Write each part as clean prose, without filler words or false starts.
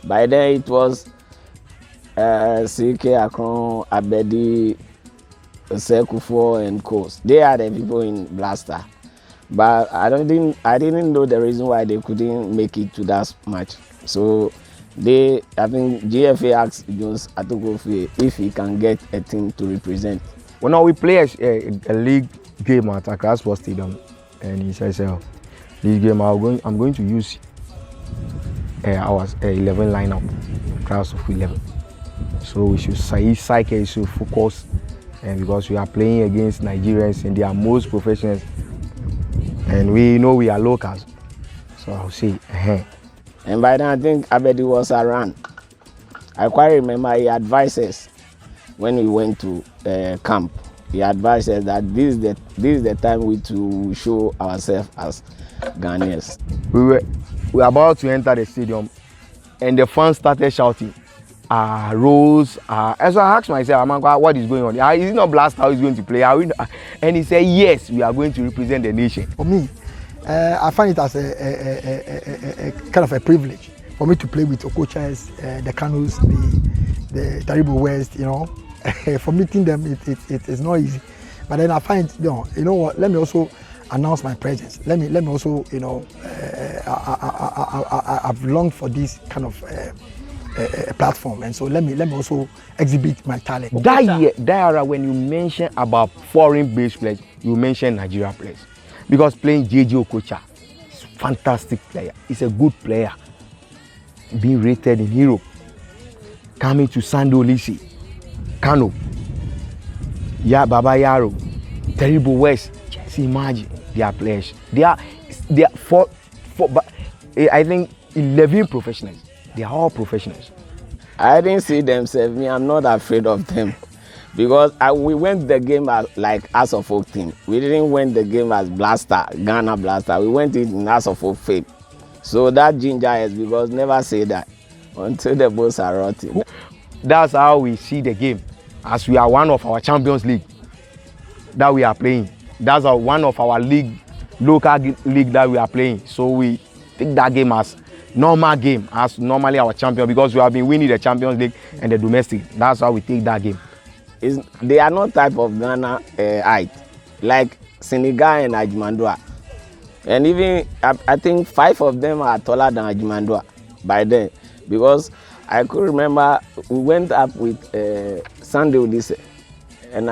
By then it was CK Akron, Abedi, Sekufo and Coast. They are the people in Blaster. But I didn't know the reason why they couldn't make it to that match. So I think GFA asked Jones Atokofi if he can get a team to represent. Well, now we play a league game at Accra Sports Stadium, and he says, "This game I'm going to use our 11 lineup, class of 11. So we should cycle, should focus, and because we are playing against Nigerians and they are most professionals, and we know we are locals. So I'll say, And by then I think Abedi was around. I quite remember he advised us when we went to camp. He advised us that this is the time we to show ourselves as Ghanaians. We were about to enter the stadium, and the fans started shouting, Rose. And so I asked myself, what is going on? Is it not Blaster who is going to play? And he said, yes, we are going to represent the nation. For me, I find it as a kind of a privilege for me to play with Okochas, the Kanus, the Taribo West, you know. For meeting them, it is not easy. But then I find, you know what, let me also announce my presence. Let me also, you know, I've longed for this kind of platform, and so let me also exhibit my talent. That year, that era, when you mention about foreign-based players, you mention Nigeria players, because playing JJ Okocha is a fantastic player. He's a good player, being rated in Europe, coming to Sando Lisi, Kano, Baba Yaro, Terrible West. Just imagine their players. They are I think 11 professionals. They are all professionals. I didn't see themselves. Me, I'm not afraid of them, because we went the game as a folk team. We didn't win the game as Blaster, Ghana Blaster. We went in as a folk fame. So that ginger is because never say that until the balls are rotting. That's how we see the game, as we are one of our Champions League that we are playing. That's one of our local league that we are playing. So we take that game as normal game, as normally our champion, because we have been winning the Champions League and the domestic. That's how we take that game. They are not type of Ghana height, like Senegal and Ajimandua. And even, I think 5 of them are taller than Ajimandua by then, because I could remember we went up with Sunday Odise, and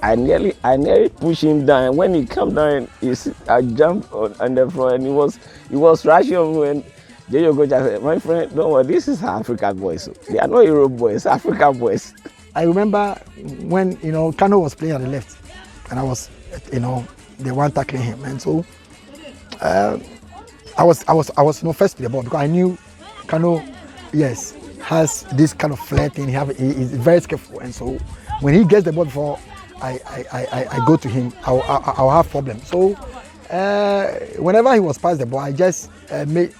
I nearly pushed him down. And when he came down, I jumped on the floor, and he was rushing on me. And JJ Okocha said, "My friend, don't worry, this is African boys. They are not Europe boys, African boys." I remember when, you know, Kano was playing at the left, and I was, you know, the one tackling him, and so I was you know, first to the ball, because I knew Kano, yes, has this kind of flair thing. He's very skillful, and so when he gets the ball before I go to him, I'll have problems. So whenever he was past the ball, I just make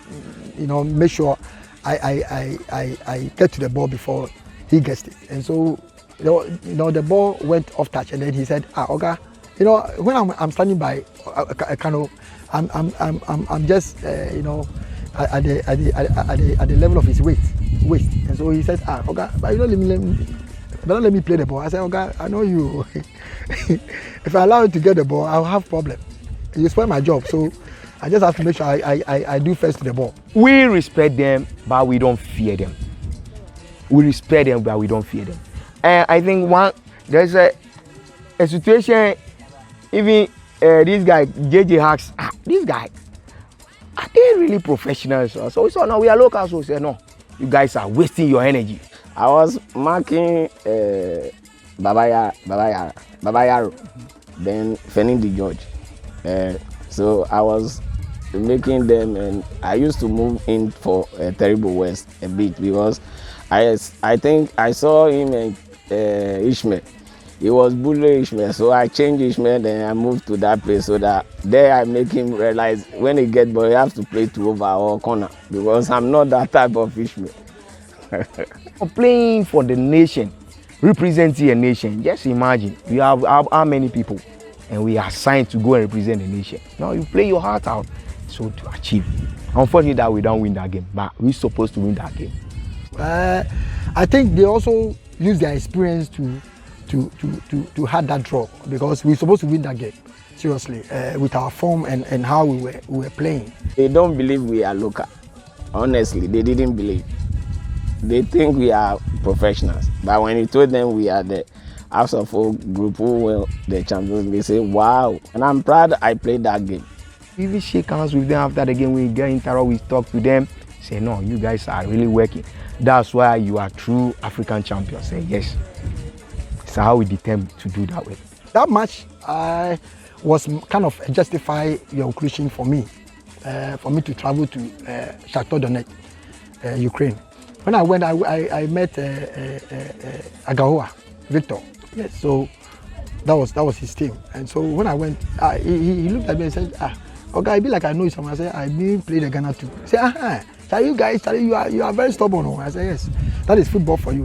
sure I get to the ball before he gets it. And so, you know, the ball went off touch, and then he said, Oga, you know, when I'm standing by Kano, I'm just you know, at the level of his waist. And so he said, Oga, but you don't let me play the ball. I said, Oga, I know you. If I allow you to get the ball, I'll have problem. You spoil my job. So I just have to make sure I do first to the ball. We respect them, but we don't fear them. We respect them, but we don't fear them. And I think there's a situation, even this guy, JJ Hacks, this guy, are they really professionals? So we said, no, we are locals. So we said, no, you guys are wasting your energy. I was marking Baba Yaro, then Fenindi George. So I was making them, and I used to move in for Terrible West a bit, because I think I saw him and Ishmael. He was bullying Ishmael, so I changed Ishmael, then I moved to that place, so that there I make him realize when he get ball, he has to play 2 over or corner, because I'm not that type of Ishmael. Playing for the nation, representing a nation, just imagine, we have how many people, and we are assigned to go and represent the nation. Now you play your heart out, so to achieve. Unfortunately that we don't win that game, but we're supposed to win that game. I think they also use their experience to have that draw, because we're supposed to win that game. Seriously, with our form and how we were playing. They don't believe we are local. Honestly, they didn't believe. They think we are professionals. But when you told them we are the House of Oak group who were the champions, they say, wow. And I'm proud I played that game. We even shake hands with them after the game. We get interrupt, we talk to them. Say, no, you guys are really working. That's why you are true African champions. Say, yes. So how we determined to do that way. That match was kind of justify your inclusion for me to travel to Shakhtar Donetsk, Ukraine. When I went, I met Agahoa, Victor. Yes, so that was his team. And so when I went, he looked at me and said, okay, I be like I know someone. I said, I been played the Ghana too. He said, you guys, you are very stubborn. I said, yes, that is football for you.